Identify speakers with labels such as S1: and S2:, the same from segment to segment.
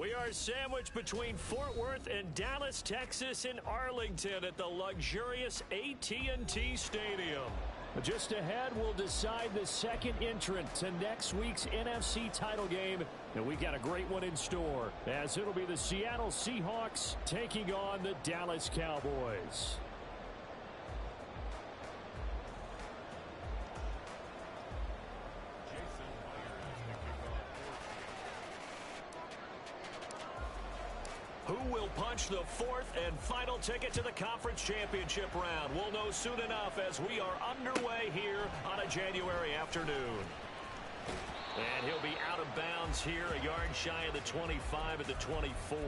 S1: We are sandwiched between Fort Worth and Dallas, Texas, and Arlington at the luxurious AT&T Stadium. Just ahead, we'll decide the second entrant to next week's NFC title game. And we got a great one in store, as it'll be the Seattle Seahawks taking on the Dallas Cowboys. Who will punch the fourth and final ticket to the conference championship round? We'll know soon enough as we are underway here on a January afternoon. And he'll be out of bounds here, a yard shy of the 25 at the 24.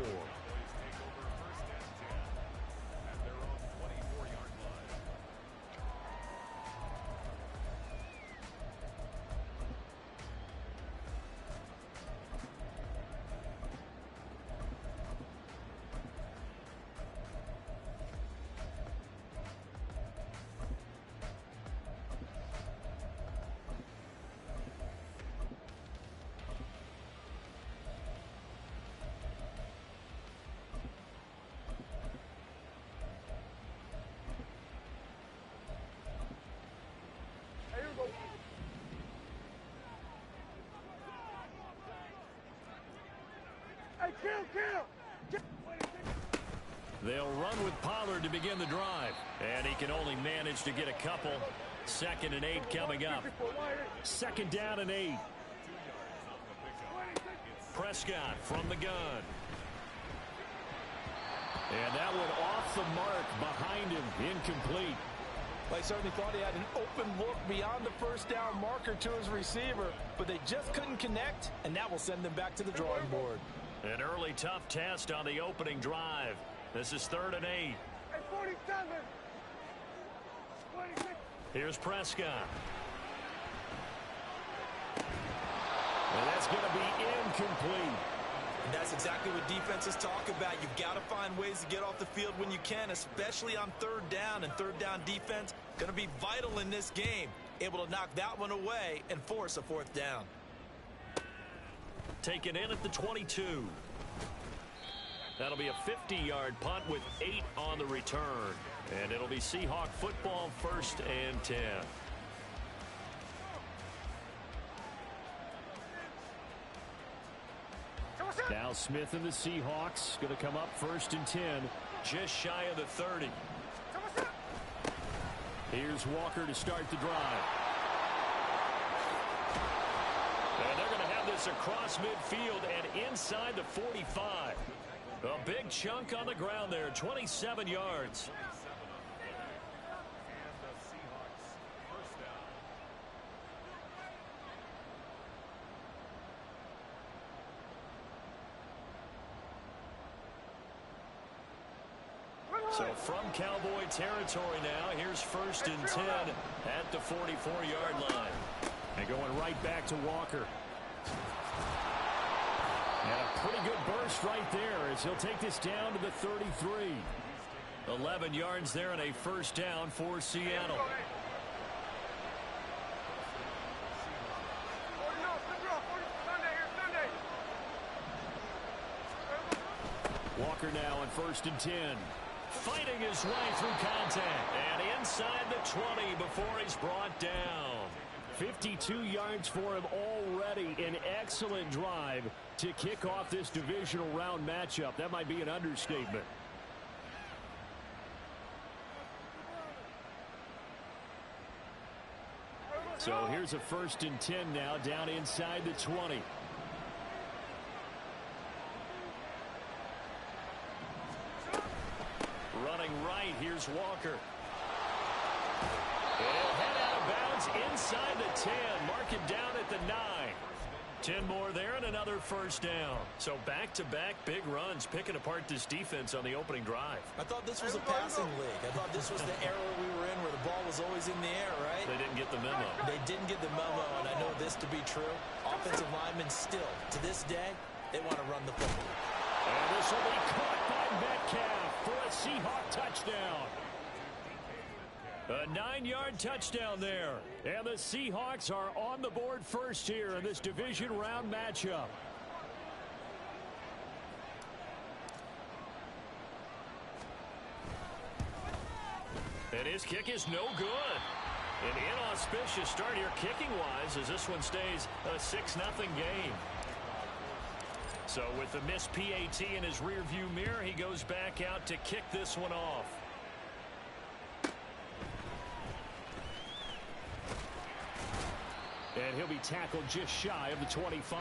S1: They'll run with Pollard to begin the drive, and he can only manage to get a couple. 2nd and 8 coming up. 2nd down and 8. Prescott from the gun. And that one off the mark behind him, incomplete.
S2: They certainly thought he had an open look beyond the first down marker to his receiver, but they just couldn't connect, and that will send them back to the drawing board.
S1: An early tough test on the opening drive. This is 3rd and 8.
S3: 47. 26.
S1: Here's Prescott. And that's going to be incomplete.
S2: And that's exactly what defenses talk about. You've got to find ways to get off the field when you can, especially on 3rd down. And 3rd down defense going to be vital in this game. Able to knock that one away and force a 4th down.
S1: Taken in at the 22. That'll be a 50-yard punt with 8 on the return. And it'll be Seahawk football, 1st and 10. Now Smith and the Seahawks going to come up 1st and 10. Just shy of the 30. Here's Walker to start the drive. And they're going to have this across midfield and inside the 45. A big chunk on the ground there, 27 yards. So from Cowboy territory now, here's 1st and 10 at the 44-yard line. And going right back to Walker. And a pretty good burst right there as he'll take this down to the 33. 11 yards there and a 1st down for Seattle. Walker now on 1st and 10. Fighting his way through contact. And inside the 20 before he's brought down. 52 yards for him already. An excellent drive to kick off this divisional round matchup. That might be an understatement. So here's a 1st and 10 now down inside the 20. Running right, here's Walker. He'll head out of bounds inside the 10. Mark it down at the 9. 10 more there and another 1st down. So back-to-back big runs picking apart this defense on the opening drive.
S2: I thought this was a passing league. I thought this was the era we were in where the ball was always in the air, right?
S1: They didn't get the memo.
S2: They didn't get the memo, and I know this to be true. Offensive linemen still, to this day, they want to run the football.
S1: And this will be caught by Metcalf for a Seahawk touchdown. A 9-yard touchdown there. And the Seahawks are on the board first here in this division round matchup. And his kick is no good. An inauspicious start here kicking-wise as this one stays a 6-0 game. So with the missed PAT in his rearview mirror, he goes back out to kick this one off. And he'll be tackled just shy of the 25.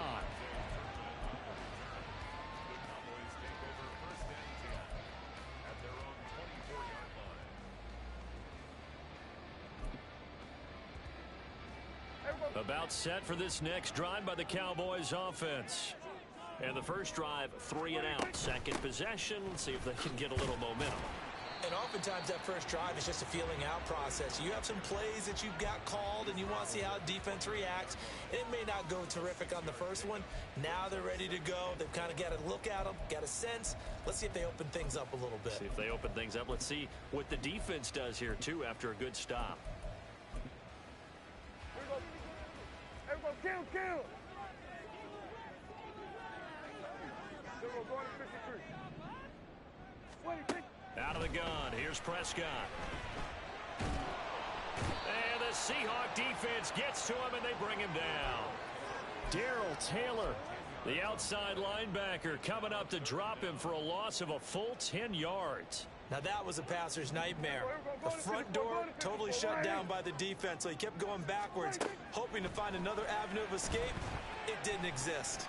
S1: About set for this next drive by the Cowboys offense. And the first drive, 3 and out. Second possession, let's see if they can get a little momentum.
S2: And oftentimes that first drive is just a feeling out process. You have some plays that you've got called and you want to see how defense reacts. It may not go terrific on the first one. Now they're ready to go. They've kind of got a look at them, got a sense. Let's see if they open things up a little bit.
S1: See if they open things up. Let's see what the defense does here, too, after a good stop.
S3: Kill.
S1: Out of the gun, here's Prescott. And the Seahawk defense gets to him, and they bring him down. Darrell Taylor, the outside linebacker, coming up to drop him for a loss of a full 10 yards.
S2: Now that was a passer's nightmare. The front door totally shut down by the defense, so he kept going backwards, hoping to find another avenue of escape. It didn't exist.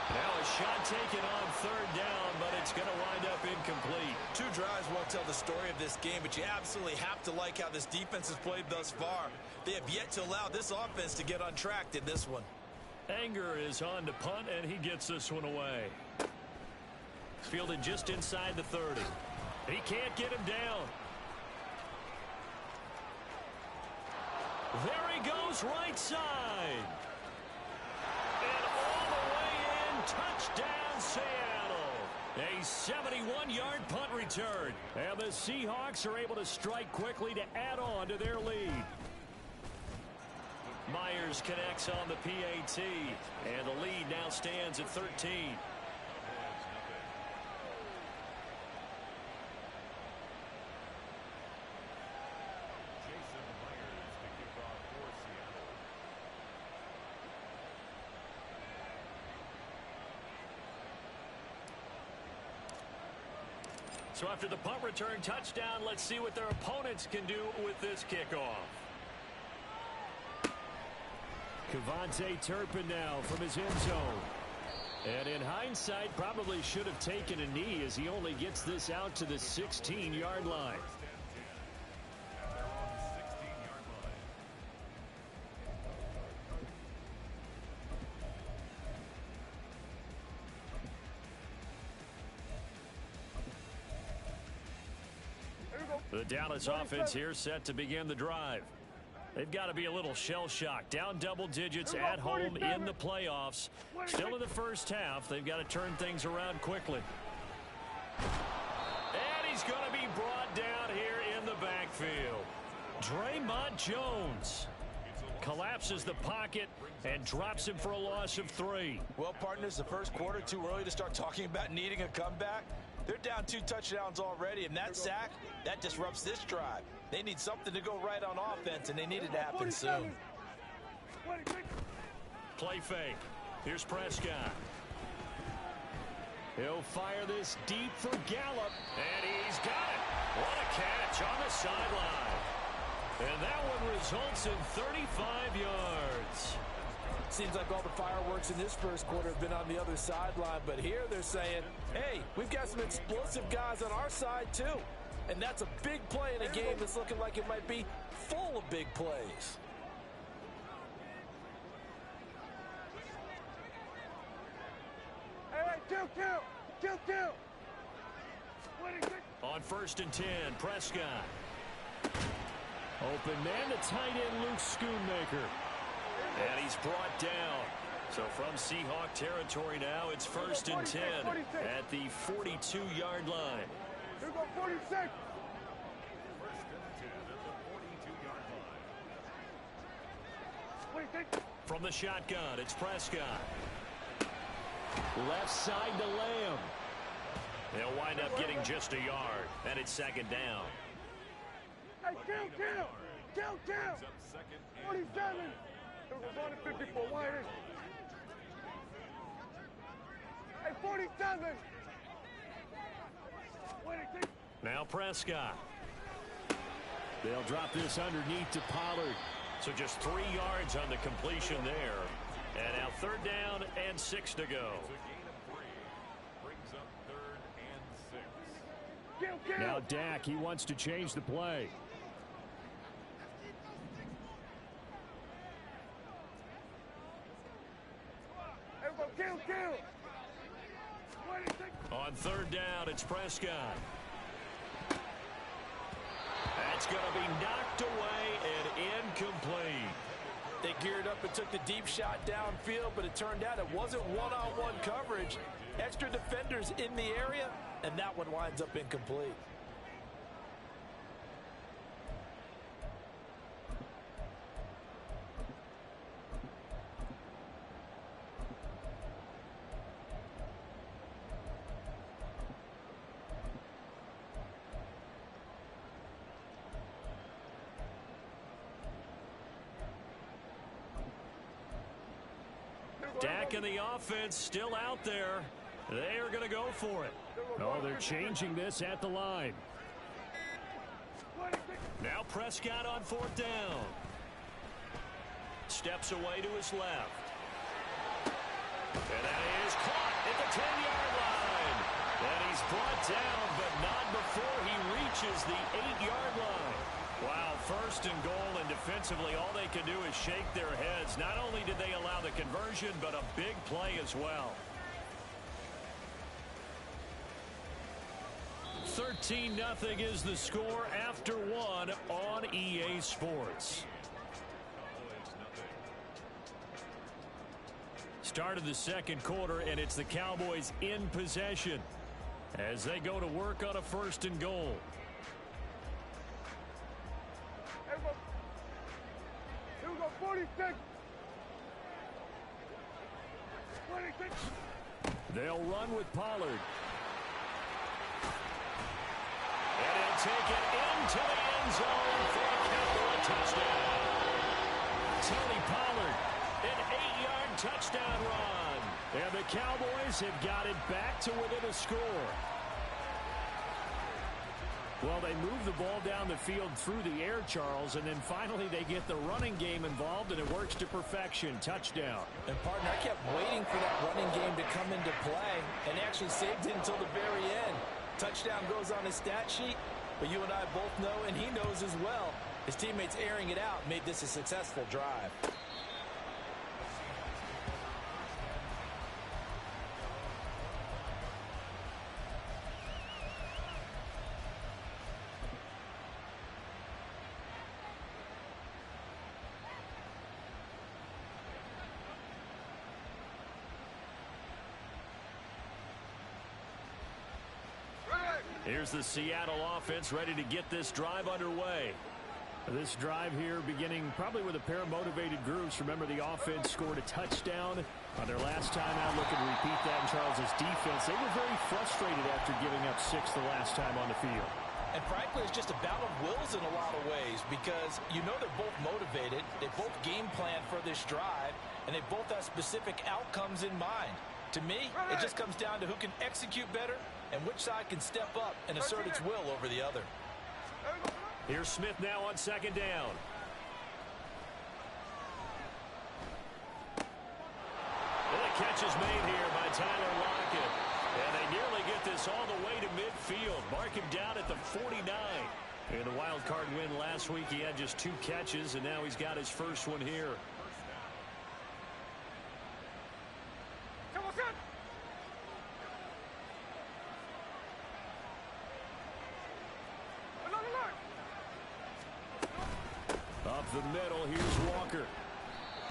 S1: Now a shot taken on third down, but it's going to wind up incomplete.
S2: 2 drives won't tell the story of this game, but you absolutely have to like how this defense has played thus far. They have yet to allow this offense to get on track in this one.
S1: Anger is on to punt, and he gets this one away. Fielded just inside the 30. He can't get him down. There he goes, right side. And all the way in, touchdown Seattle. A 71-yard punt return. And the Seahawks are able to strike quickly to add on to their lead. Myers connects on the PAT, and the lead now stands at 13. So after the punt return touchdown, let's see what their opponents can do with this kickoff. Kevontae Turpin now from his end zone. And in hindsight, probably should have taken a knee as he only gets this out to the 16-yard line. The Dallas offense here set to begin the drive. They've got to be a little shell-shocked. Down double digits at home in the playoffs. Still in the first half. They've got to turn things around quickly. And he's going to be brought down here in the backfield. Draymond Jones collapses the pocket and drops him for a loss of 3.
S2: Well, partners, the first quarter, too early to start talking about needing a comeback. They're down 2 touchdowns already, and that sack, that disrupts this drive. They need something to go right on offense, and they need it to happen soon.
S1: Play fake. Here's Prescott. He'll fire this deep for Gallup, and he's got it. What a catch on the sideline. And that one results in 35 yards.
S2: Seems like all the fireworks in this first quarter have been on the other sideline, but here they're saying, hey, we've got some explosive guys on our side too. And that's a big play in a game that's looking like it might be full of big plays.
S3: Hey, kill.
S1: On 1st and 10, Prescott. Open man, the tight end, Luke Schoonmaker. And he's brought down. So from Seahawk territory now, it's 1st and 10 at the 42-yard line.
S3: Here we go, 46.
S1: From the shotgun, it's Prescott. Left side to Lamb. They'll wind up getting just a yard, and it's second down.
S3: Hey, kill! 47! It was on the 54, why is? Hey, 47!
S1: Now Prescott. They'll drop this underneath to Pollard. So just 3 yards on the completion there. And now third down and 6 to go. Now Dak, he wants to change the play.
S3: Kill!
S1: On third down, it's Prescott. That's going to be knocked away and incomplete.
S2: They geared up and took the deep shot downfield, but it turned out it wasn't one-on-one coverage. Extra defenders in the area, and that one winds up incomplete.
S1: Dak and the offense still out there. They are going to go for it. Oh, they're changing this at the line. Now Prescott on fourth down. Steps away to his left. And that is caught at the 10-yard line. And he's brought down, but not before he reaches the 8-yard line. Wow, first and goal, and defensively all they can do is shake their heads. Not only did they allow the conversion, but a big play as well. 13-0 is the score after one on EA Sports. Start of the second quarter, and it's the Cowboys in possession as they go to work on a first and goal.
S3: Here we go, 46.
S1: They'll run with Pollard. And he'll take it into the end zone for a Cowboy touchdown. Tony Pollard, an 8-yard touchdown run. And the Cowboys have got it back to within a score. Well, they move the ball down the field through the air, Charles, and then finally they get the running game involved, and it works to perfection. Touchdown.
S2: And, partner, I kept waiting for that running game to come into play and actually saved it until the very end. Touchdown goes on his stat sheet, but you and I both know, and he knows as well, his teammates airing it out made this a successful drive.
S1: Here's the Seattle offense ready to get this drive underway. This drive here beginning probably with a pair of motivated groups. Remember, the offense scored a touchdown on their last time out. Looking to repeat that in Charles's defense. They were very frustrated after giving up 6 the last time on the field.
S2: And frankly, it's just a battle of wills in a lot of ways, because you know they're both motivated. They both game plan for this drive, and they both have specific outcomes in mind. To me, it just comes down to who can execute better and which side can step up and assert its will over the other.
S1: Here's Smith now on second down. And the catch is made here by Tyler Lockett. And they nearly get this all the way to midfield. Mark him down at the 49. In the wild card win last week, he had just 2 catches, and now he's got his first one here. Up the middle, here's Walker.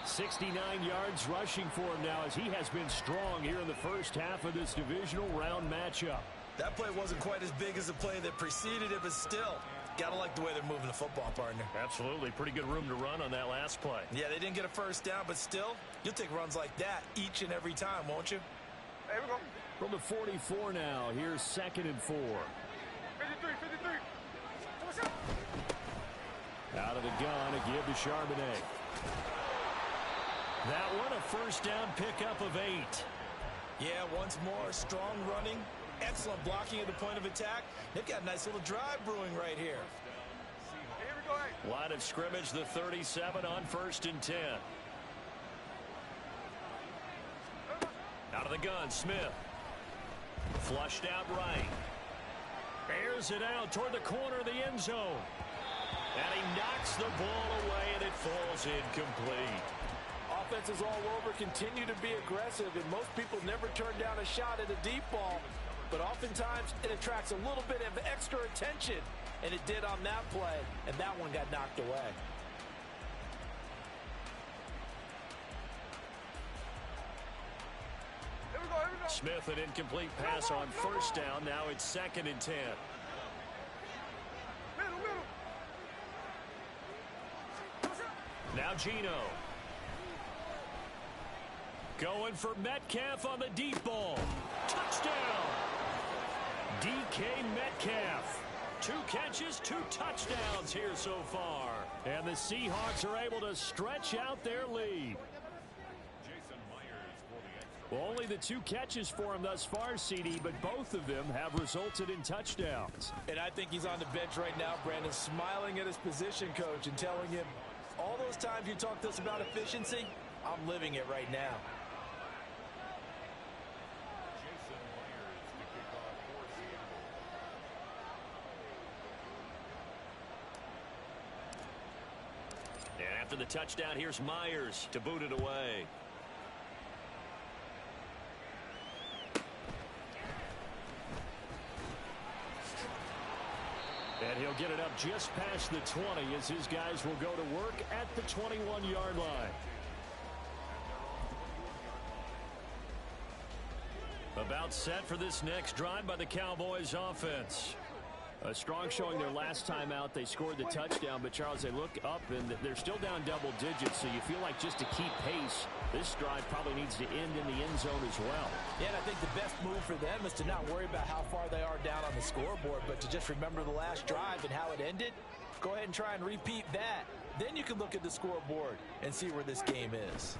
S1: 69 yards rushing for him now, as he has been strong here in the first half of this divisional round matchup.
S2: That play wasn't quite as big as the play that preceded it, but still, gotta like the way they're moving the football, partner.
S1: Absolutely. Pretty good room to run on that last play.
S2: Yeah, they didn't get a first down, but still, you'll take runs like that each and every time, won't you?
S3: Hey, we go.
S1: From the 44 now, here's 2nd and 4.
S3: 53, 53.
S1: Out of the gun, a give to Charbonnet. That one, a first down pickup of 8.
S2: Yeah, once more, strong running, excellent blocking at the point of attack. They've got a nice little drive brewing right here.
S3: Hey, here we go. Hey.
S1: Line of scrimmage, the 37 on 1st and 10. Out of the gun, Smith. Flushed out right. Airs it out toward the corner of the end zone. And he knocks the ball away, and it falls incomplete.
S4: Offenses all over continue to be aggressive, and most people never turn down a shot at a deep ball. But oftentimes, it attracts a little bit of extra attention. And it did on that play, and that one got knocked away.
S3: Here we go, here we go.
S1: Smith, an incomplete pass on 1st down. Now it's 2nd and 10.
S3: Middle, middle.
S1: Now Gino. Going for Metcalf on the deep ball. Touchdown! DK Metcalf. 2 catches, 2 touchdowns here so far. And the Seahawks are able to stretch out their lead. Well, only the 2 catches for him thus far, CD, but both of them have resulted in touchdowns.
S4: And I think he's on the bench right now, Brandon, smiling at his position coach and telling him, all those times you talked to us about efficiency, I'm living it right now.
S1: And after the touchdown, here's Myers to boot it away. And he'll get it up just past the 20 as his guys will go to work at the 21-yard line. About set for this next drive by the Cowboys offense. A strong showing their last time out. They scored the touchdown, but Charles, they look up and they're still down double digits, so you feel like just to keep pace, this drive probably needs to end in the end zone as well.
S4: Yeah, and I think the best move for them is to not worry about how far they are down on the scoreboard, but to just remember the last drive and how it ended. Go ahead and try and repeat that. Then you can look at the scoreboard and see where this game is.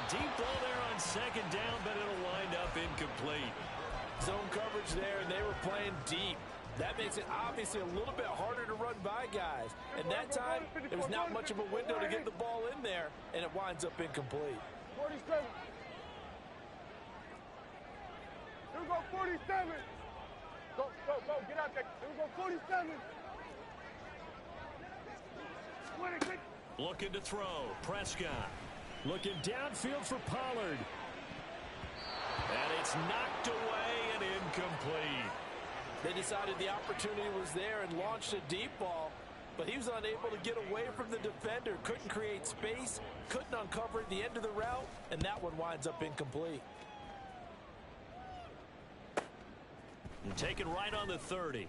S1: Deep ball there on 2nd down, but it'll wind up incomplete.
S4: Zone coverage there, and they were playing deep. That makes it obviously a little bit harder to run by guys. And that time, there was not much of a window to get the ball in there, and it winds up incomplete.
S3: 47. Here we go, 47. Go, go, go, get out there. Here we go, 47.
S1: Looking to throw. Prescott. Looking downfield for Pollard. And it's knocked away and incomplete.
S4: They decided the opportunity was there and launched a deep ball, but he was unable to get away from the defender, couldn't create space, couldn't uncover the end of the route, and that one winds up incomplete.
S1: And taken right on the 30.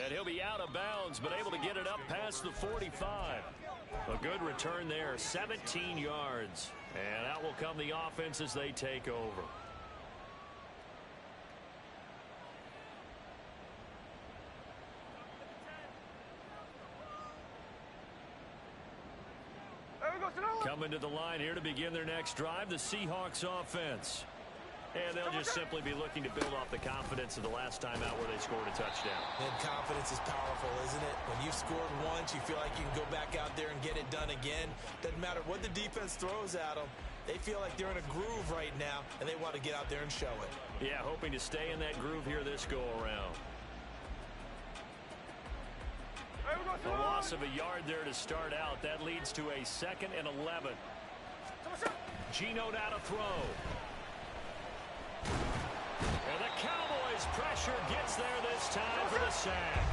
S1: And he'll be out of bounds, but able to get it up past the 45. A good return there, 17 yards. And out will come the offense as they take over. Coming to the line here to begin their next drive, the Seahawks offense. And they'll just simply be looking to build off the confidence of the last time out where they scored a touchdown.
S2: And confidence is powerful, isn't it? When you've scored once, you feel like you can go back out there and get it done again. Doesn't matter what the defense throws at them. They feel like they're in a groove right now, and they want to get out there and show it.
S1: Yeah, hoping to stay in that groove here this go-around. A loss of a yard there to start out. That leads to a 2nd and 11. Gino now to throw. And the Cowboys' pressure gets there this time for the sack.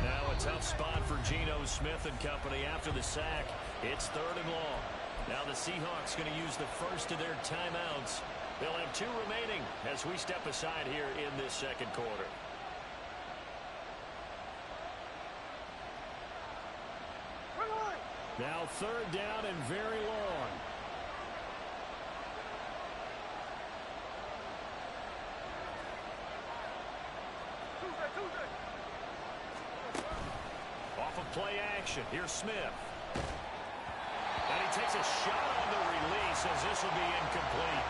S1: Now a tough spot for Geno Smith and company after the sack. It's 3rd and long. Now the Seahawks going to use the first of their timeouts. They'll have 2 remaining as we step aside here in this 2nd quarter. Now third down and very long. Off of play action. Here's Smith. And he takes a shot on the release as this will be incomplete.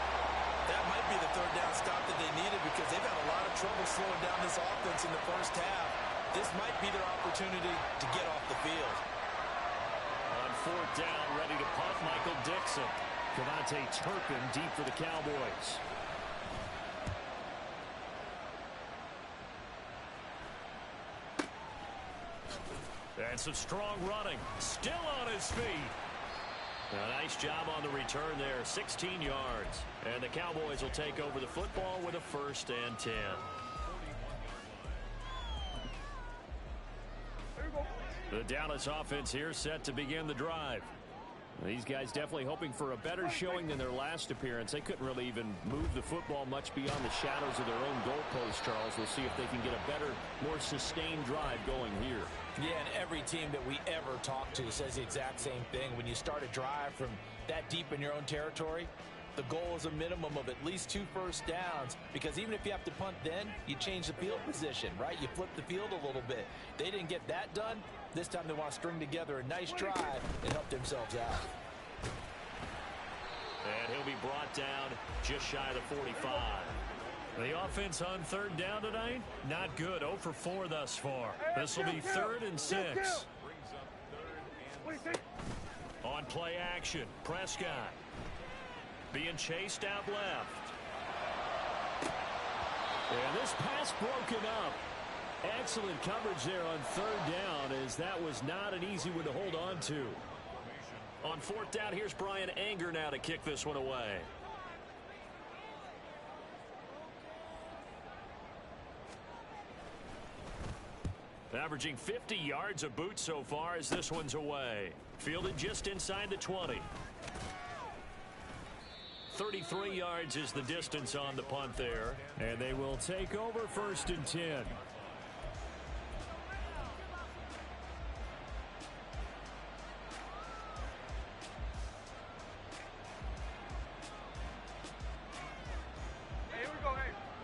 S2: That might be the third down stop that they needed because they've had a lot of trouble slowing down this offense in the first half. This might be their opportunity to get off the field.
S1: On fourth down, ready to punt, Michael Dixon. Cavante Turpin deep for the Cowboys. And some strong running. Still on his feet. A nice job on the return there. 16 yards. And the Cowboys will take over the football with a 1st and 10. The Dallas offense here set to begin the drive. These guys definitely hoping for a better showing than their last appearance. They couldn't really even move the football much beyond the shadows of their own goalpost, Charles. We'll see if they can get a better, more sustained drive going here.
S4: Yeah, and every team that we ever talk to says the exact same thing. When you start a drive from that deep in your own territory, the goal is a minimum of at least 2 first downs, because even if you have to punt then, you change the field position, right? You flip the field a little bit. They didn't get that done. This time they want to string together a nice drive and help themselves out.
S1: And he'll be brought down just shy of the 45. The offense on third down tonight, not good. 0 for 4 thus far. This will be 3rd and 6. On play action, Prescott being chased out left. And this pass broken up. Excellent coverage there on third down, as that was not an easy one to hold on to. On fourth down, here's Brian Anger now to kick this one away. Averaging 50 yards a boot so far as this one's away. Fielded just inside the 20. 33 yards is the distance on the punt there. And they will take over 1st and 10.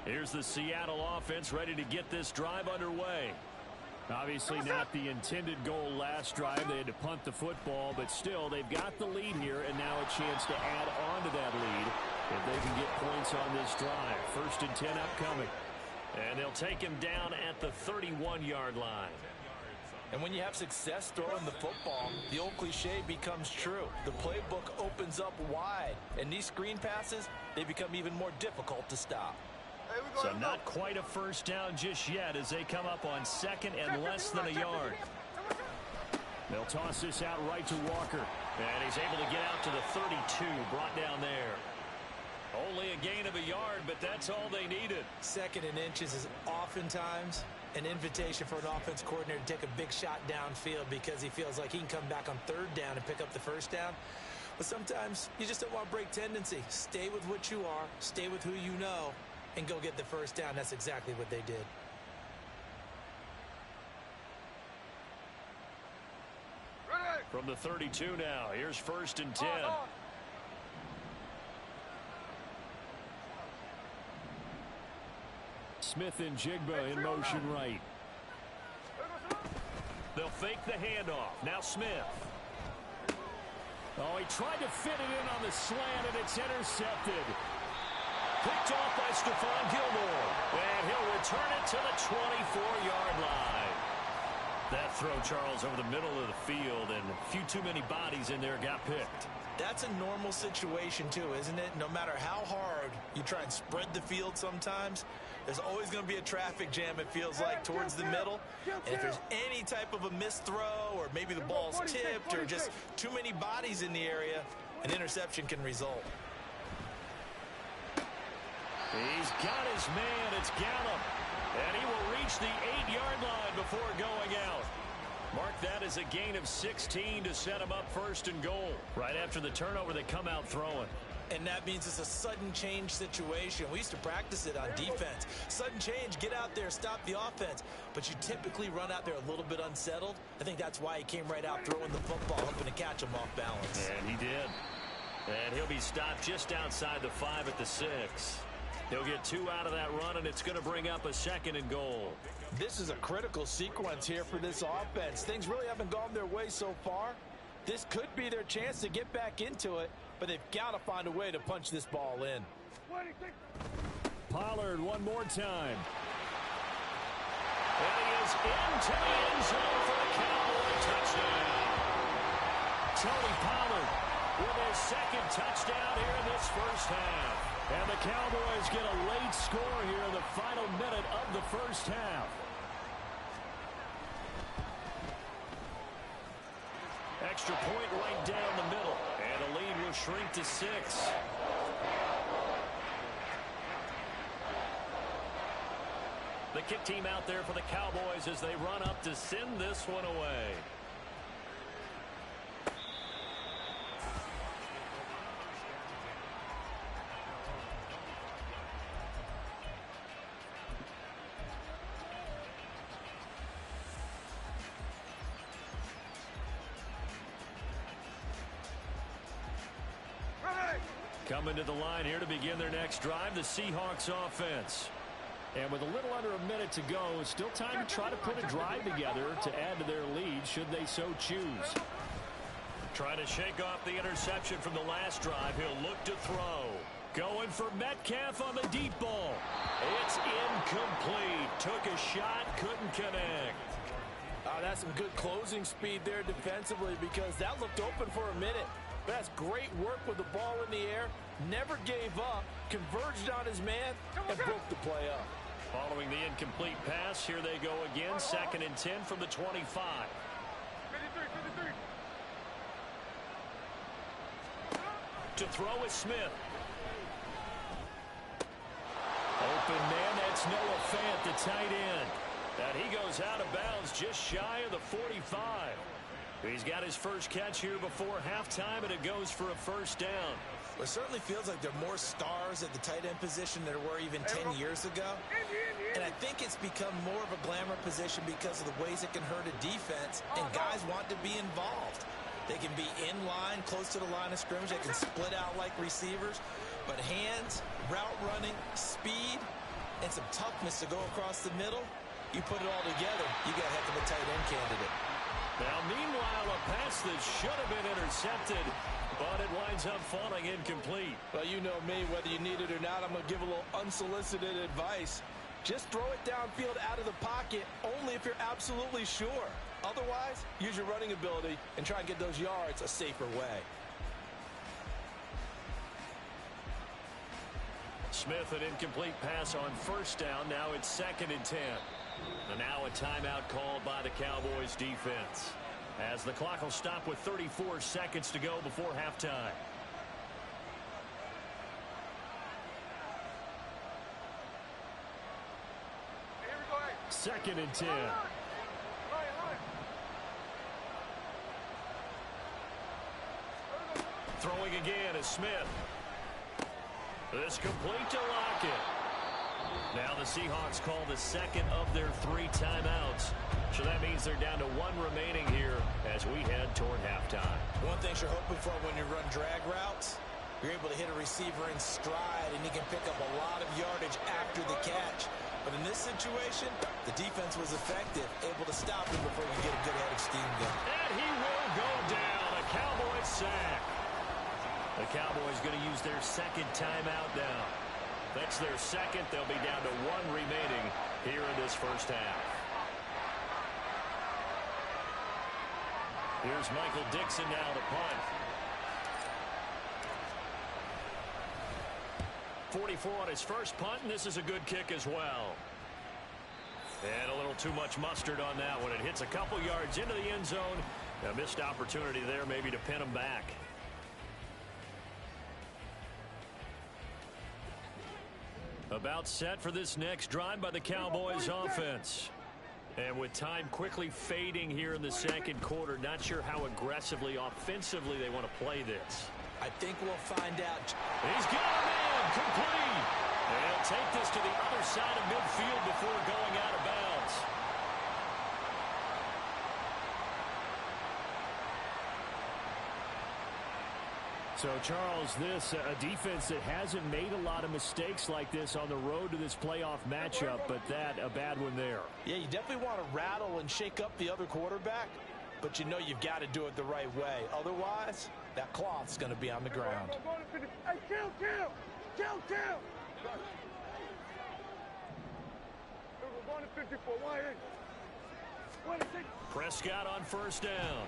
S1: Here's the Seattle offense ready to get this drive underway. Obviously not the intended goal last drive. They had to punt the football, but still they've got the lead here, and now a chance to add on to that lead if they can get points on this drive. 1st and 10 upcoming. And they'll take him down at the 31-yard line.
S4: And when you have success throwing the football, the old cliche becomes true. The playbook opens up wide, and these screen passes, they become even more difficult to stop.
S1: So not quite a first down just yet as they come up on 2nd and less than a yard. They'll toss this out right to Walker. And he's able to get out to the 32, brought down there. Only a gain of a yard, but that's all they needed.
S4: 2nd and inches is oftentimes an invitation for an offense coordinator to take a big shot downfield because he feels like he can come back on 3rd down and pick up the first down. But sometimes you just don't want to break tendency. Stay with what you are, stay with who you know, and go get the first down. That's exactly what they did.
S1: From the 32 now, here's 1st and 10. Smith and Jigba in motion right. They'll fake the handoff. Now Smith. Oh, he tried to fit it in on the slant, and it's intercepted. Picked off by Stephon Gilmore. And he'll return it to the 24-yard line. That throw, Charles, over the middle of the field, and a few too many bodies in there got picked.
S2: That's a normal situation, too, isn't it? No matter how hard you try and spread the field sometimes, there's always going to be a traffic jam, it feels like, towards the middle. And if there's any type of a missed throw, or maybe the ball's tipped, or just too many bodies in the area, an interception can result.
S1: He's got his man. It's Gallup. And he will reach the 8-yard line before going out. Mark that as a gain of 16 to set him up 1st and goal. Right after the turnover, they come out throwing.
S2: And that means it's a sudden change situation. We used to practice it on defense. Sudden change, get out there, stop the offense. But you typically run out there a little bit unsettled. I think that's why he came right out throwing the football, hoping to catch him off balance.
S1: And he did. And he'll be stopped just outside the 5 at the 6. He'll get 2 out of that run, and it's going to bring up a 2nd and goal.
S4: This is a critical sequence here for this offense. Things really haven't gone their way so far. This could be their chance to get back into it, but they've got to find a way to punch this ball in.
S1: Pollard one more time. And he is into the end zone for a Cowboy touchdown. Tony Pollard with his 2nd touchdown here in this first half. And the Cowboys get a late score here in the final minute of the first half. Extra point right down the middle. And the lead will shrink to 6. The kick team out there for the Cowboys as they run up to send this one away. Coming to the line here to begin their next drive, the Seahawks offense. And with a little under a minute to go, it's still time to try to put a drive together to add to their lead should they so choose. Trying to shake off the interception from the last drive. He'll look to throw. Going for Metcalf on the deep ball. It's incomplete. Took a shot, couldn't connect.
S4: That's some good closing speed there defensively because that looked open for a minute. But that's great work with the ball in the air. Never gave up, converged on his man, and broke the play up.
S1: Following the incomplete pass, here they go again. 2nd and 10 from the 25.
S3: 53.
S1: To throw is Smith. Open man, that's Noah Fant, the tight end. And he goes out of bounds just shy of the 45. He's got his first catch here before halftime, and it goes for a first down.
S2: Well, it certainly feels like there are more stars at the tight end position than there were even 10 years ago. And I think it's become more of a glamour position because of the ways it can hurt a defense, and guys want to be involved. They can be in line, close to the line of scrimmage. They can split out like receivers. But hands, route running, speed, and some toughness to go across the middle, you put it all together, you got a heck of a tight end candidate.
S1: Now, meanwhile, a pass that should have been intercepted, but it winds up falling incomplete.
S4: Well, you know me, whether you need it or not, I'm going to give a little unsolicited advice. Just throw it downfield out of the pocket only if you're absolutely sure. Otherwise, use your running ability and try and get those yards a safer way.
S1: Smith, an incomplete pass on first down. Now it's 2nd and 10. And now a timeout called by the Cowboys defense, as the clock will stop with 34 seconds to go before halftime.
S3: Here we go.
S1: 2nd and 10. Throwing again is Smith. This complete to Lockett. Now the Seahawks call the 2nd of their 3 timeouts. So that means they're down to 1 remaining here as we head toward halftime.
S2: One thing you're hoping for when you run drag routes, you're able to hit a receiver in stride, and he can pick up a lot of yardage after the catch. But in this situation, the defense was effective, able to stop him before you get a good head of steam going.
S1: And he will go down. A Cowboys sack. The Cowboys going to use their 2nd timeout now. That's their 2nd. They'll be down to 1 remaining here in this first half. Here's Michael Dixon now to punt. 44 on his first punt, and this is a good kick as well. And a little too much mustard on that one. It hits a couple yards into the end zone. A missed opportunity there maybe to pin him back. About set for this next drive by the Cowboys offense. And with time quickly fading here in the 2nd quarter, not sure how aggressively, offensively they want to play this.
S2: I think we'll find out.
S1: He's got a man complete. And he'll take this to the other side of midfield before going out of bounds. So, Charles, this a defense that hasn't made a lot of mistakes like this on the road to this playoff matchup, but that a bad one there.
S4: Yeah, you definitely want to rattle and shake up the other quarterback, but you know you've got to do it the right way. Otherwise, that cloth's going to be on the ground.
S3: Hey, kill! We're going to 54. Why in?
S1: Prescott on first down.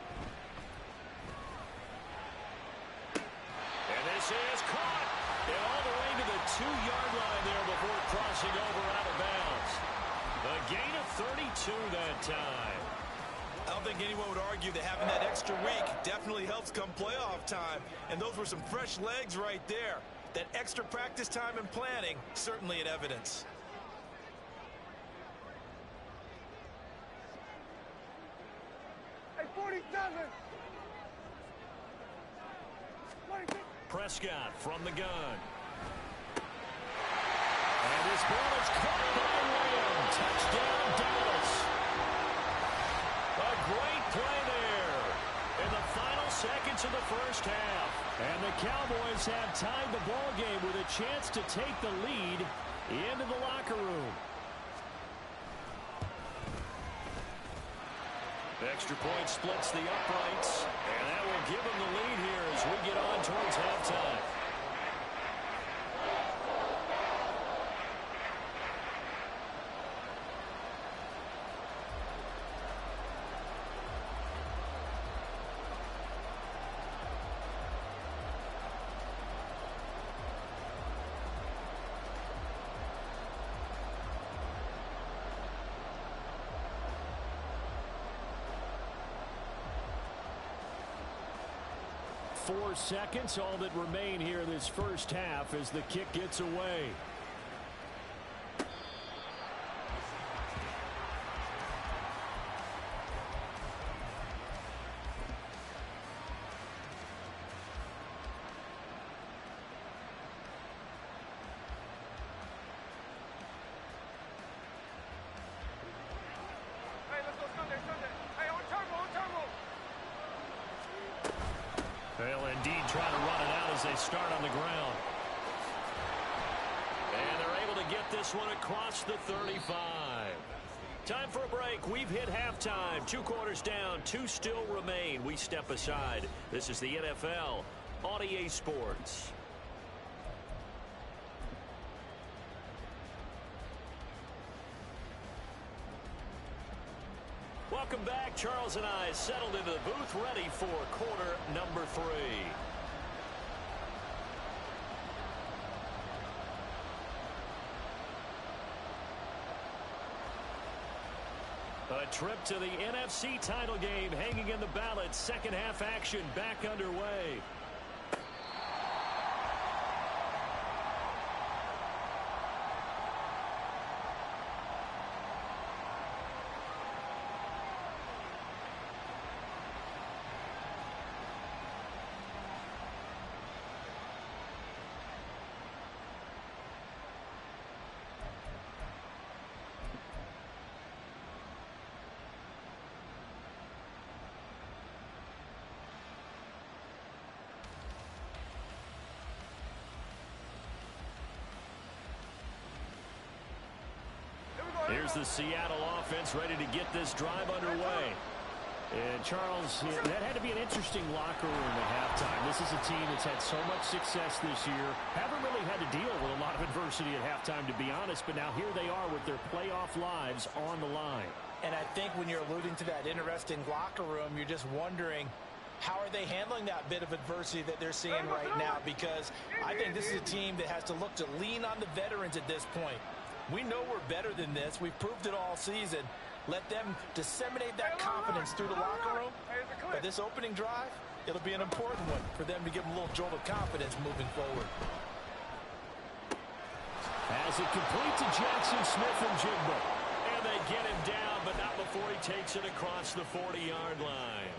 S1: And this is caught. And all the way to the 2-yard line there before crossing over out of bounds. A gain of 32 that time.
S2: I don't think anyone would argue that having that extra week definitely helps come playoff time. And those were some fresh legs right there. That extra practice time and planning, certainly in evidence.
S3: Hey, 47!
S1: Prescott from the gun. And this ball is caught by Lamb. Touchdown, Dallas. A great play there in the final seconds of the first half. And the Cowboys have tied the ball game with a chance to take the lead into the locker room. The extra point splits the uprights, and that will give them the lead here as we get on towards halftime. Four seconds, all that remain here this first half as the kick gets away.
S3: Hey, let's go Sunday. Hey, on turbo.
S1: They'll indeed try to run it out as they start on the ground. And they're able to get this one across the 35. Time for a break. We've hit halftime. 2 quarters down. 2 still remain. We step aside. This is the NFL on EA Sports. Welcome back. Charles and I settled into the booth, ready for quarter number 3. A trip to the NFC title game hanging in the balance. Second half action back underway. Here's the Seattle offense ready to get this drive underway. And, Charles, that had to be an interesting locker room at halftime. This is a team that's had so much success this year. Haven't really had to deal with a lot of adversity at halftime, to be honest. But now here they are with their playoff lives on the line.
S4: And I think when you're alluding to that interesting locker room, you're just wondering, how are they handling that bit of adversity that they're seeing right now? Because I think this is a team that has to look to lean on the veterans at this point. We know we're better than this. We've proved it all season. Let them disseminate that confidence through the locker room. But this opening drive, it'll be an important one for them to give them a little jolt of confidence moving forward.
S1: Has it complete to Jackson Smith and Jigba. And they get him down, but not before he takes it across the 40-yard line.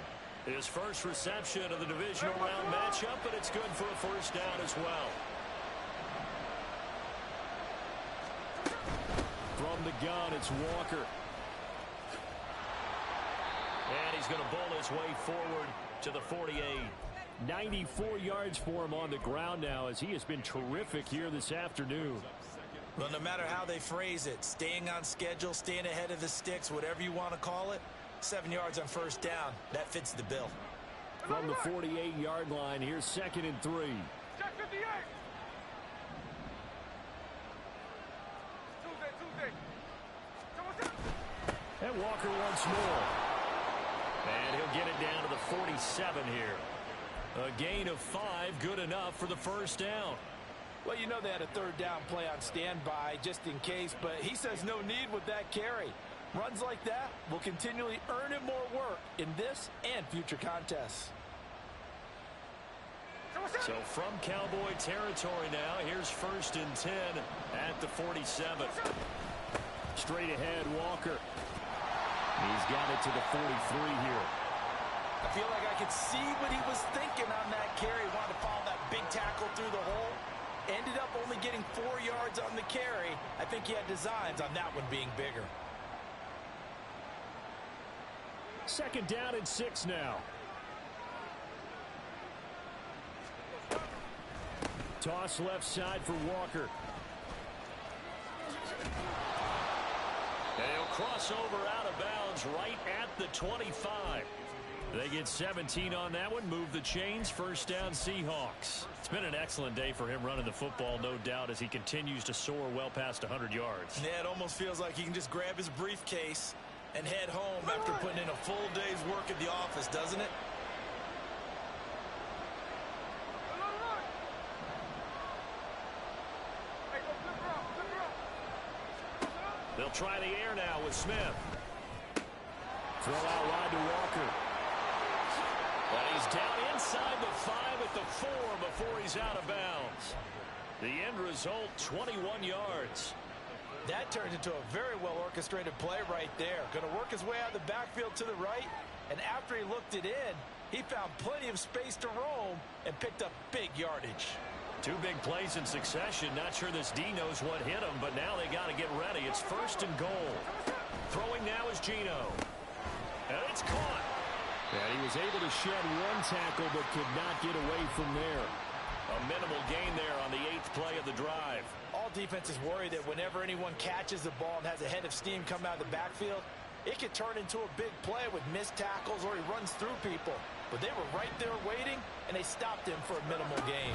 S1: His first reception of the divisional round matchup, but it's good for a first down as well. From the gun, it's Walker. And he's going to bowl his way forward to the 48. 94 yards for him on the ground now, as he has been terrific here this afternoon.
S2: Well, no matter how they phrase it, staying on schedule, staying ahead of the sticks, whatever you want to call it, 7 yards on first down, that fits the bill.
S1: From the 48-yard line, here's 2nd and 3.
S3: Check 58. Tuesday.
S1: And Walker once more. And he'll get it down to the 47 here. A gain of 5, good enough for the first down.
S4: Well, you know they had a third down play on standby just in case, but he says no need with that carry. Runs like that will continually earn him more work in this and future contests.
S1: So from Cowboy territory now, here's 1st and 10 at the 47. Straight ahead, Walker. He's got it to the 43 here.
S2: I feel like I could see what he was thinking on that carry. Wanted to follow that big tackle through the hole. Ended up only getting 4 yards on the carry. I think he had designs on that one being bigger.
S1: 2nd down and 6 now. Toss left side for Walker. And he'll cross over out of bounds right at the 25. They get 17 on that one. Move the chains. First down, Seahawks. It's been an excellent day for him running the football, no doubt, as he continues to soar well past 100 yards.
S2: Yeah, it almost feels like he can just grab his briefcase and head home after putting in a full day's work at the office, doesn't it?
S1: They'll try the air now with Smith. Throw out wide to Walker. But he's down inside the 5 at the 4 before he's out of bounds. The end result, 21 yards.
S2: That turned into a very well-orchestrated play right there. Going to work his way out of the backfield to the right, and after he looked it in, he found plenty of space to roam and picked up big yardage.
S1: 2 big plays in succession. Not sure this D knows what hit him, but now they got to get ready. It's 1st and goal. Throwing now is Geno. And it's caught. And he was able to shed 1 tackle, but could not get away from there. A minimal gain there on the 8th play of the drive.
S2: All defenses worry that whenever anyone catches the ball and has a head of steam come out of the backfield, it could turn into a big play with missed tackles or he runs through people. But they were right there waiting, and they stopped him for a minimal gain.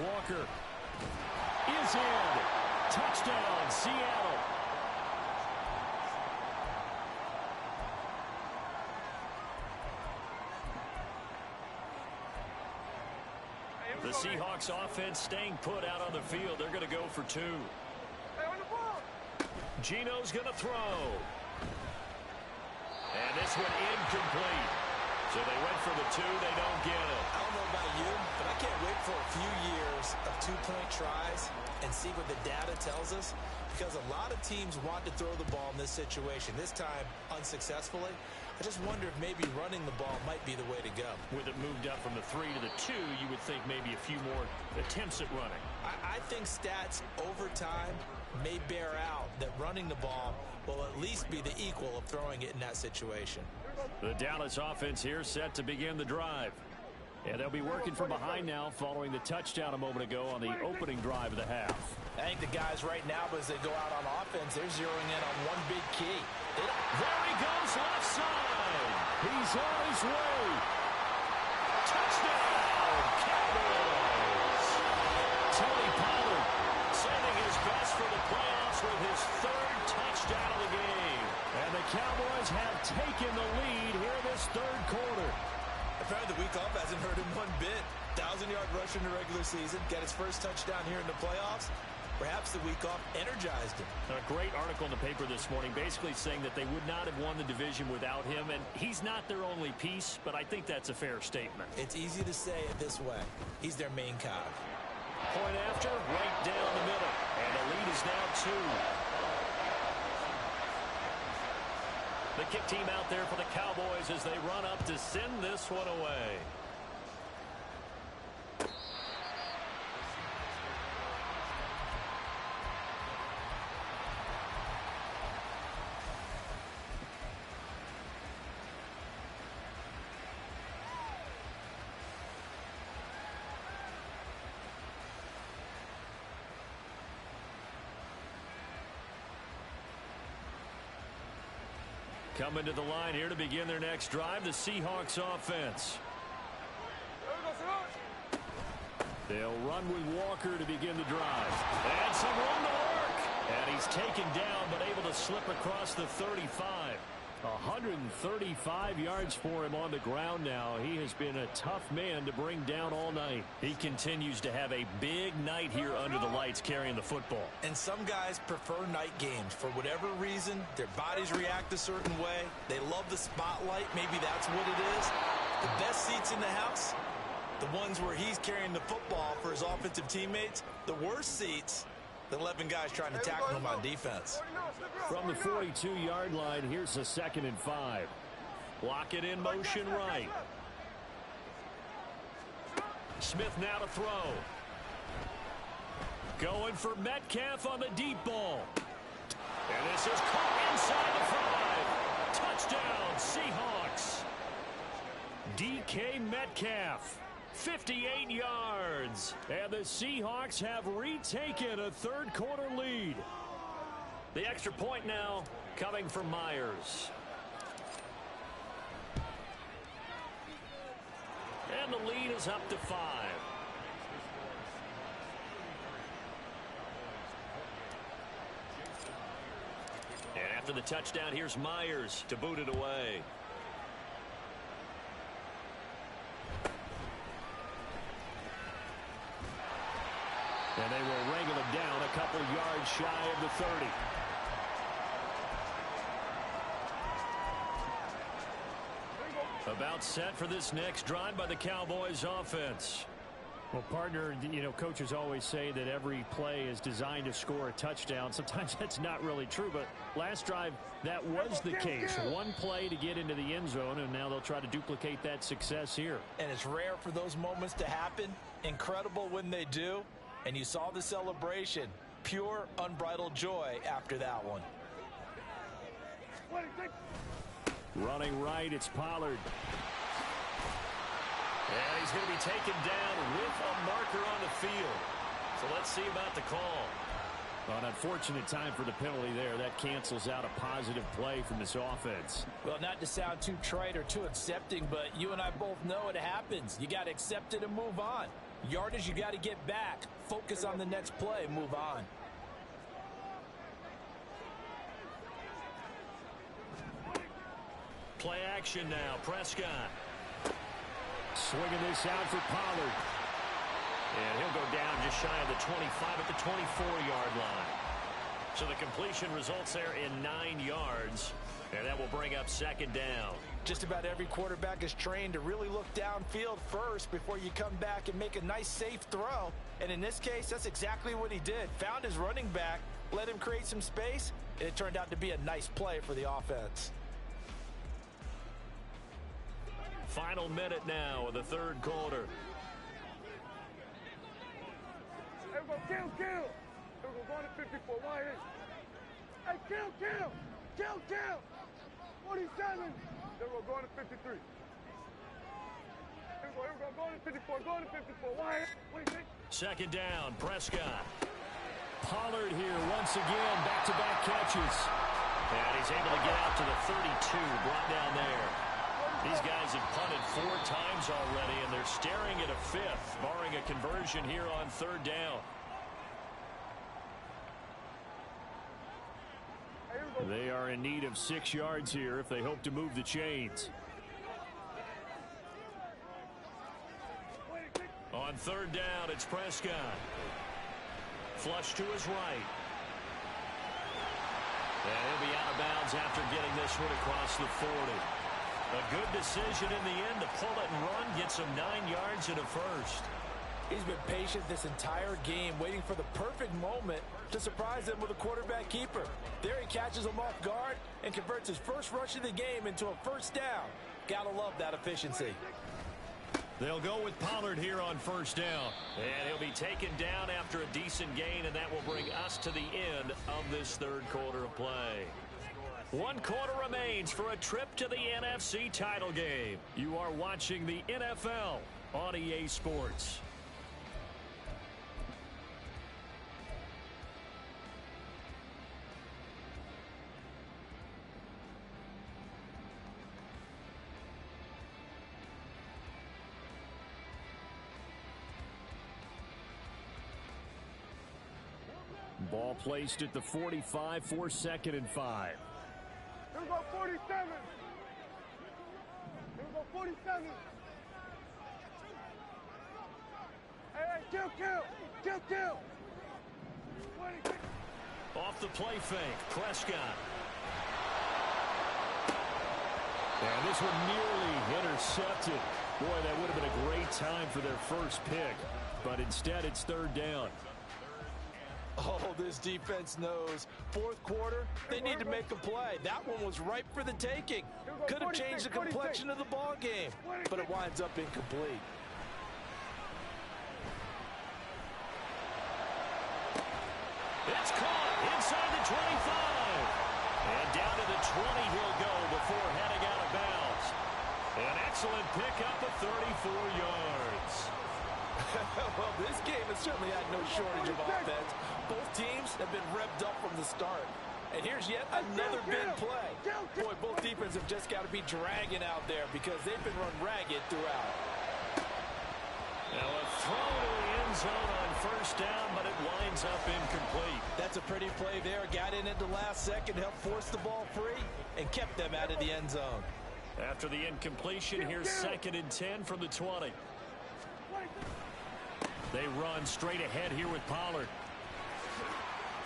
S1: Walker is in. Touchdown, Seattle. The Seahawks offense staying put out on the field. They're going to go for 2. Geno's going to throw. And this one incomplete. So they went for the 2. They don't get it.
S2: I don't know about you, but I can't wait for a few years of 2-point tries and see what the data tells us. Because a lot of teams want to throw the ball in this situation. This time, unsuccessfully. I just wonder if maybe running the ball might be the way to go.
S1: With it moved up from the 3 to the 2, you would think maybe a few more attempts at running.
S2: I think stats over time may bear out that running the ball will at least be the equal of throwing it in that situation.
S1: The Dallas offense here set to begin the drive. And they'll be working from behind now following the touchdown a moment ago on the opening drive of the half.
S2: I think the guys right now, as they go out on offense, they're zeroing in on one big key.
S1: There he goes left side. He's on his way. Touchdown, Cowboys. Tony Pollard sending his best for the playoffs with his 3rd touchdown of the game. And the Cowboys have taken the lead here this 3rd quarter.
S2: Apparently the week off hasn't hurt him one bit. 1,000-yard rush in the regular season. Got his first touchdown here in the playoffs. Perhaps the week off energized him.
S1: A great article in the paper this morning basically saying that they would not have won the division without him. And he's not their only piece, but I think that's a fair statement.
S2: It's easy to say it this way. He's their main cog.
S1: Point after, right down the middle. And the lead is now 2. The kick team out there for the Cowboys as they run up to send this one away. Coming to the line here to begin their next drive, the Seahawks offense. They'll run with Walker to begin the drive. And some room to work. And he's taken down, but able to slip across the 35. 135 yards for him on the ground now. He has been a tough man to bring down all night. He continues to have a big night here under the lights carrying the football.
S2: And some guys prefer night games. For whatever reason, their bodies react a certain way. They love the spotlight. Maybe that's what it is. The best seats in the house, the ones where he's carrying the football for his offensive teammates. The worst seats, the 11 guys trying to tackle him on defense.
S1: From the 42-yard line, here's a 2nd and 5. Block it in motion right. Smith now to throw. Going for Metcalf on the deep ball. And this is caught inside the 5. Touchdown, Seahawks. DK Metcalf. 58 yards. And the Seahawks have retaken a third-quarter lead. The extra point now coming from Myers. And the lead is up to 5. And after the touchdown, here's Myers to boot it away. And they will wrangle it down a couple yards shy of the 30. About set for this next drive by the Cowboys offense.
S5: Well, partner, you know, coaches always say that every play is designed to score a touchdown. Sometimes that's not really true, but last drive, that was the case. One play to get into the end zone, and now they'll try to duplicate that success here.
S2: And it's rare for those moments to happen. Incredible when they do. And you saw the celebration. Pure, unbridled joy after that one.
S1: Running right, it's Pollard. And he's going to be taken down with a marker on the field. So let's see about the call.
S5: Well, an unfortunate time for the penalty there. That cancels out a positive play from this offense.
S4: Well, not to sound too trite or too accepting, but you and I both know it happens. You got to accept it and move on. Yardage you got to get back. Focus on the next play. Move on.
S1: Play action now. Prescott. Swinging this out for Pollard. And he'll go down just shy of the 25 at the 24-yard line. So the completion results there in 9 yards. And that will bring up 2nd down.
S2: Just about every quarterback is trained to really look downfield first before you come back and make a nice, safe throw. And in this case, that's exactly what he did. Found his running back, let him create some space, and it turned out to be a nice play for the offense.
S1: Final minute now of the third quarter.
S3: Hey, we're going to kill. We're going to 54. Why is? Hey, kill. 47. Then we're going to 53. Here we go, going to 54, going to 54. Why? Wait.
S1: 2nd down, Prescott. Pollard here once again, back-to-back catches. And he's able to get out to the 32, brought down there. These guys have punted 4 times already, and they're staring at a 5th, barring a conversion here on 3rd down.
S5: They are in need of 6 yards here if they hope to move the chains.
S1: On 3rd down, it's Prescott. Flush to his right. And he'll be out of bounds after getting this one across the 40. A good decision in the end to pull it and run, get some 9 yards and a first.
S4: He's been patient this entire game, waiting for the perfect moment to surprise them with a quarterback keeper. There he catches him off guard and converts his first rush of the game into a first down. Gotta love that efficiency.
S1: They'll go with Pollard here on first down. And he'll be taken down after a decent gain, and that will bring us to the end of this third quarter of play. 1 quarter remains for a trip to the NFC title game. You are watching the NFL on EA Sports. Ball placed at the 45 for 2nd and 5.
S3: Here we go, 47. Here we go, 47. Hey, kill. 20.
S1: Off the play fake, Prescott. And this one nearly intercepted. Boy, that would have been a great time for their first pick. But instead, it's 3rd down.
S4: Oh, this defense knows. 4th quarter, they need to make a play. That one was ripe for the taking. Could have changed the complexion of the ball game, but it winds up incomplete.
S1: It's caught inside the 25. And down to the 20 he'll go before heading out of bounds. An excellent pickup of 34 yards.
S4: Well, this game has certainly had no shortage of offense. Both teams have been revved up from the start. And here's yet another big play. Boy, both defenses have just got to be dragging out there because they've been run ragged throughout.
S1: Now a throw to the end zone on first down, but it winds up incomplete.
S4: That's a pretty play there. Got in at the last second, helped force the ball free, and kept them out of the end zone.
S1: After the incompletion, here's 2nd and 10 from the 20. They run straight ahead here with Pollard.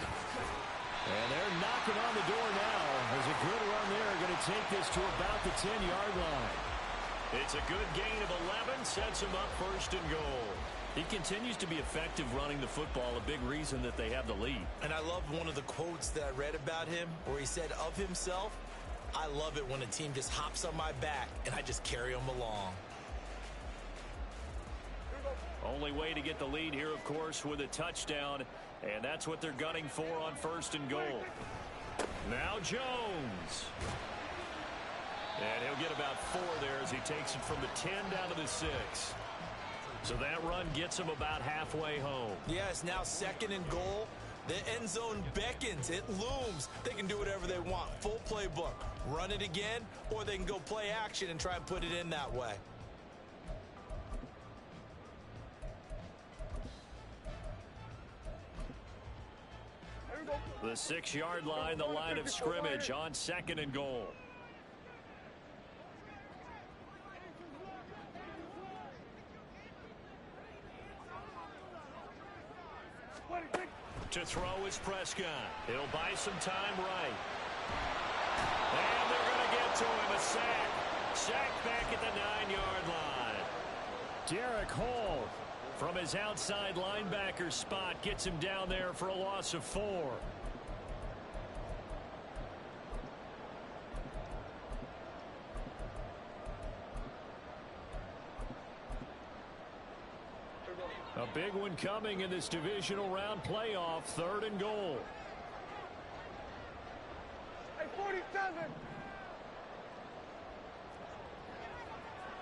S1: And they're knocking on the door now. There's a good run there. Going to take this to about the 10-yard line. It's a good gain of 11. Sets him up 1st and goal. He continues to be effective running the football, a big reason that they have the lead.
S2: And I love one of the quotes that I read about him where he said of himself, "I love it when a team just hops on my back and I just carry them along."
S1: Only way to get the lead here, of course, with a touchdown. And that's what they're gunning for on 1st and goal. Now Jones. And he'll get about 4 there as he takes it from the 10 down to the 6. So that run gets him about halfway home.
S2: Yes, now 2nd and goal. The end zone beckons. It looms. They can do whatever they want. Full playbook. Run it again, or they can go play action and try and put it in that way.
S1: The 6-yard line, the line of scrimmage on 2nd and goal. To throw is Prescott. He'll buy some time right. And they're going to get to him. A sack. Sack back at the 9-yard line. Derek Hall from his outside linebacker spot gets him down there for a loss of 4. A big one coming in this divisional round playoff. 3rd and goal.
S3: Hey, 47.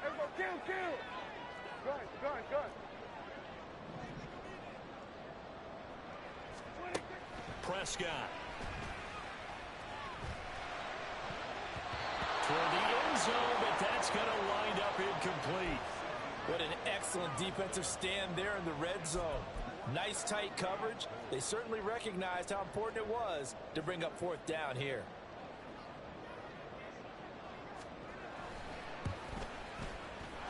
S3: Hey, go kill. Gun.
S1: Prescott. Toward the end zone, but that's going to wind up incomplete.
S4: What an excellent defensive stand there in the red zone. Nice tight coverage. They certainly recognized how important it was to bring up 4th down here.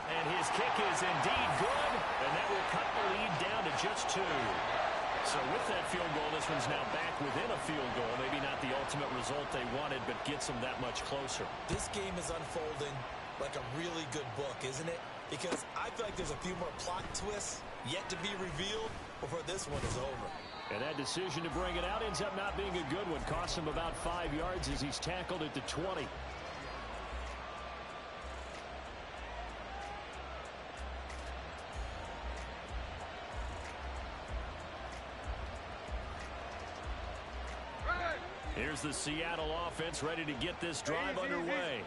S1: And his kick is indeed good, and that will cut the lead down to just 2. So with that field goal, this one's now back within a field goal. Maybe not the ultimate result they wanted, but gets them that much closer.
S2: This game is unfolding like a really good book, isn't it? Because I feel like there's a few more plot twists yet to be revealed before this one is over.
S1: And that decision to bring it out ends up not being a good one. Costs him about 5 yards as he's tackled at the 20. Here's the Seattle offense ready to get this drive underway.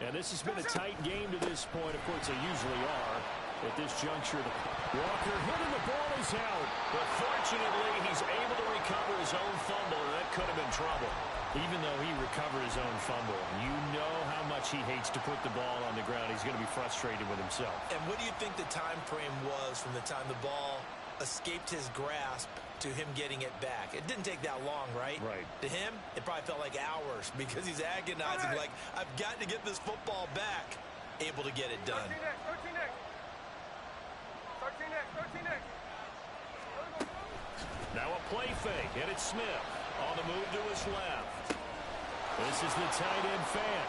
S1: And this has been a tight game to this point. Of course, they usually are. At this juncture, Walker hitting the ball is out. But fortunately, he's able to recover his own fumble, and that could have been trouble. Even though he recovered his own fumble, you know how much he hates to put the ball on the ground. He's going to be frustrated with himself.
S2: And what do you think the time frame was from the time the ball escaped his grasp to him getting it back? It didn't take that long, right?
S1: Right.
S2: To him, it probably felt like hours because he's agonizing, like, I've got to get this football back. Able to get it done.
S3: 13 next.
S1: Now a play fake, and it's Smith on the move to his left. This is the tight end fan.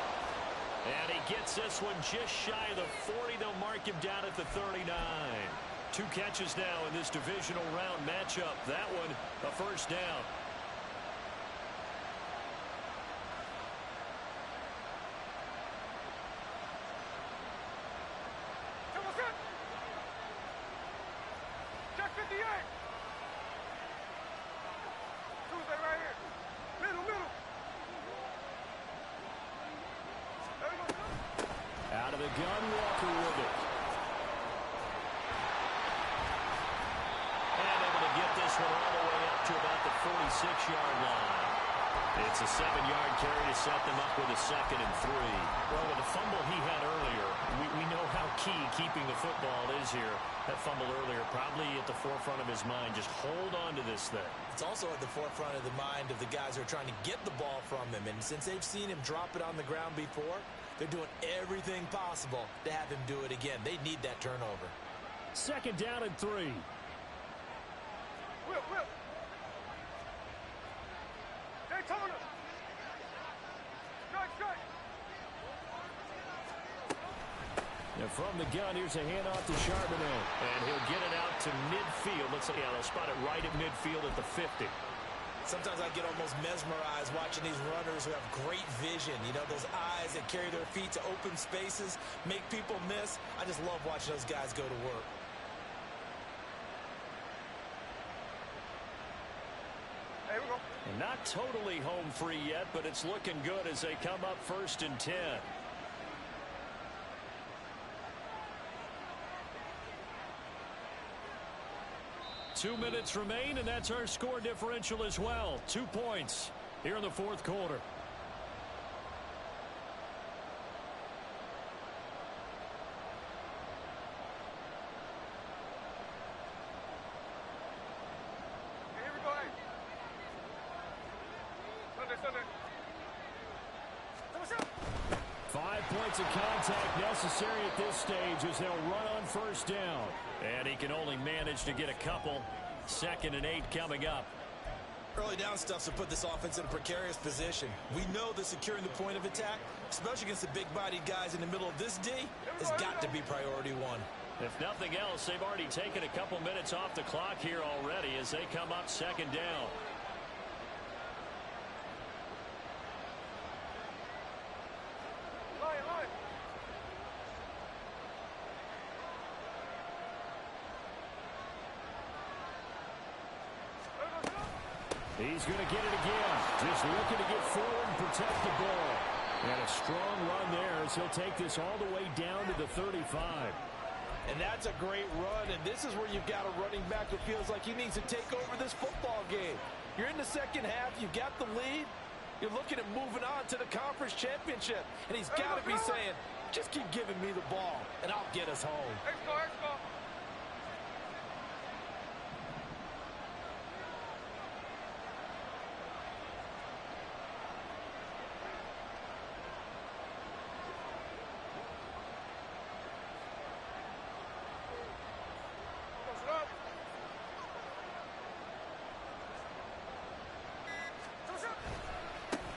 S1: And he gets this one just shy of the 40. They'll mark him down at the 39. 2 catches now in this divisional round matchup. That one, a first down.
S3: Check 58. Tuesday right here. Middle. There we go.
S1: Out of the gun, Walker with it. And able to get this one all the way up to about the 46-yard line. It's a 7-yard carry to set them up with a 2nd and 3. Well, with the fumble he had earlier, we know how key keeping the football is here. That fumble earlier probably at the forefront of his mind. Just hold on to this thing.
S2: It's also at the forefront of the mind of the guys who are trying to get the ball from him. And since they've seen him drop it on the ground before, they're doing everything possible to have him do it again. They need that turnover.
S1: 2nd down and 3.
S3: Will. Daytona. Strike.
S1: Now from the gun, here's a handoff to Charbonnet. And he'll get it out to midfield. Let's see, they'll spot it right at midfield at the 50.
S2: Sometimes I get almost mesmerized watching these runners who have great vision. You know, those eyes that carry their feet to open spaces, make people miss. I just love watching those guys go to work.
S3: There we go.
S1: And not totally home free yet, but it's looking good as they come up 1st and 10. Two minutes remain, and that's our score differential as well. 2 points here in the 4th quarter.
S3: Here we go.
S1: 5 points of contact necessary at this stage as they'll run on 1st down. And he can only manage to get a couple. 2nd and 8 coming up.
S2: Early down stuff to put this offense in a precarious position. We know that securing the point of attack, especially against the big-bodied guys in the middle of this D, has got to be priority 1.
S1: If nothing else, they've already taken a couple minutes off the clock here already as they come up 2nd down.
S3: Line.
S1: He's going to get it again. Just looking to get forward and protect the ball. And a strong run there as he'll take this all the way down to the 35.
S4: And that's a great run, and this is where you've got a running back who feels like he needs to take over this football game. You're in the 2nd half, you've got the lead, you're looking at moving on to the conference championship, and he's got to be saying, just keep giving me the ball, and I'll get us home.
S3: Let's go.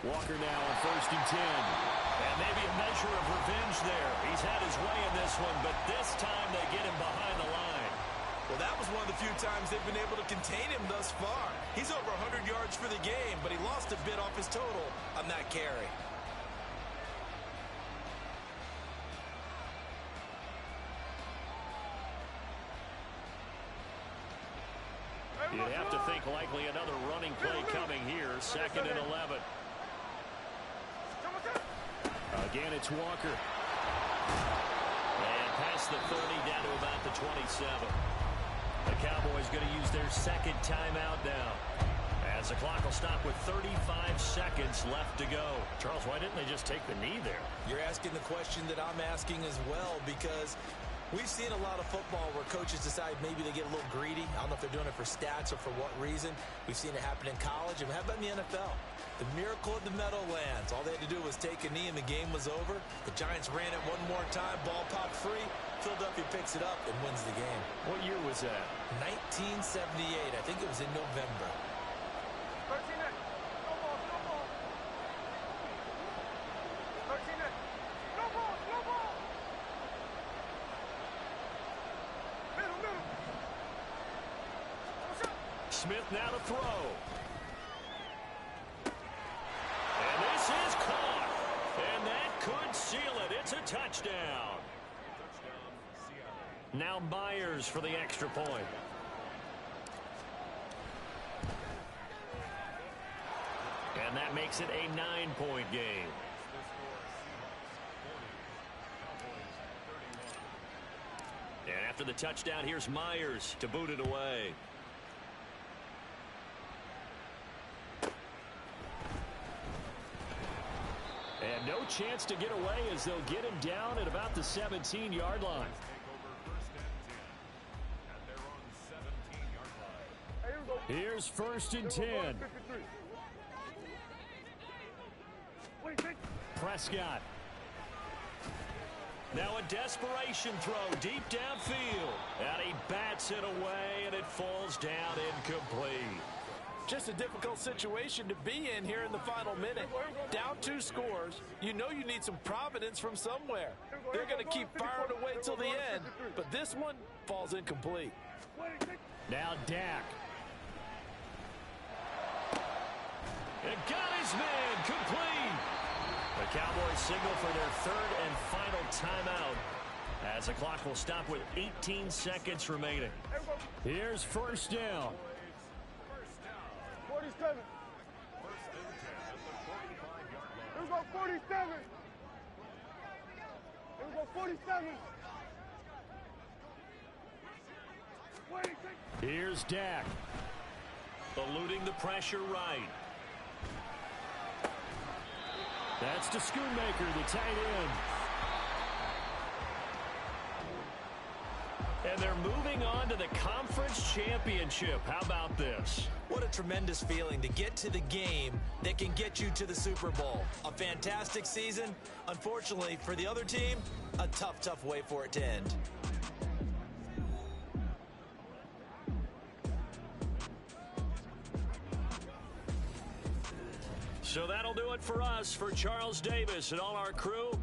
S1: Walker now on 1st and 10. And maybe a measure of revenge there. He's had his way in this one, but this time they get him behind the line.
S2: Well, that was one of the few times they've been able to contain him thus far. He's over 100 yards for the game, but he lost a bit off his total on that carry.
S1: You'd have to think likely another running play coming here. 2nd and 11. Again, it's Walker. And past the 30, down to about the 27. The Cowboys going to use their 2nd timeout now, as the clock will stop with 35 seconds left to go. Charles, why didn't they just take the knee there?
S2: You're asking the question that I'm asking as well, because we've seen a lot of football where coaches decide maybe they get a little greedy. I don't know if they're doing it for stats or for what reason. We've seen it happen in college, and how about in the NFL? The miracle of the Meadowlands. All they had to do was take a knee and the game was over. The Giants ran it one more time. Ball popped free. Philadelphia picks it up and wins the game.
S1: What year was that?
S2: 1978. I think it was in November.
S3: 13 in. No ball, no ball. 13 in. No ball, no ball. Middle, middle. What's up?
S1: Smith now to throw. And this is caught. And that could seal it. It's a touchdown. Now Myers for the extra point. And that makes it a 9-point game. And after the touchdown, here's Myers to boot it away. And no chance to get away as they'll get him down at about the 17-yard line. Here's 1st and 10. Prescott. Now a desperation throw deep downfield. And he bats it away, and it falls down incomplete.
S4: Just a difficult situation to be in here in the final minute. Down 2 scores. You know you need some providence from somewhere. They're going to keep firing away till the end, but this one falls incomplete.
S1: Now Dak. And got his man complete. The Cowboys signal for their 3rd and final timeout, as the clock will stop with 18 seconds remaining. Here's 1st down.
S3: 47. Here we go, 47. Here we go, 47.
S1: Here's Dak. Eluding the pressure right. That's to Schoonmaker, the tight end. And they're moving on to the conference championship. How about this?
S2: What a tremendous feeling to get to the game that can get you to the Super Bowl. A fantastic season. Unfortunately, for the other team, a tough, tough way for it to end.
S1: So that'll do it for us. For Charles Davis and all our crew,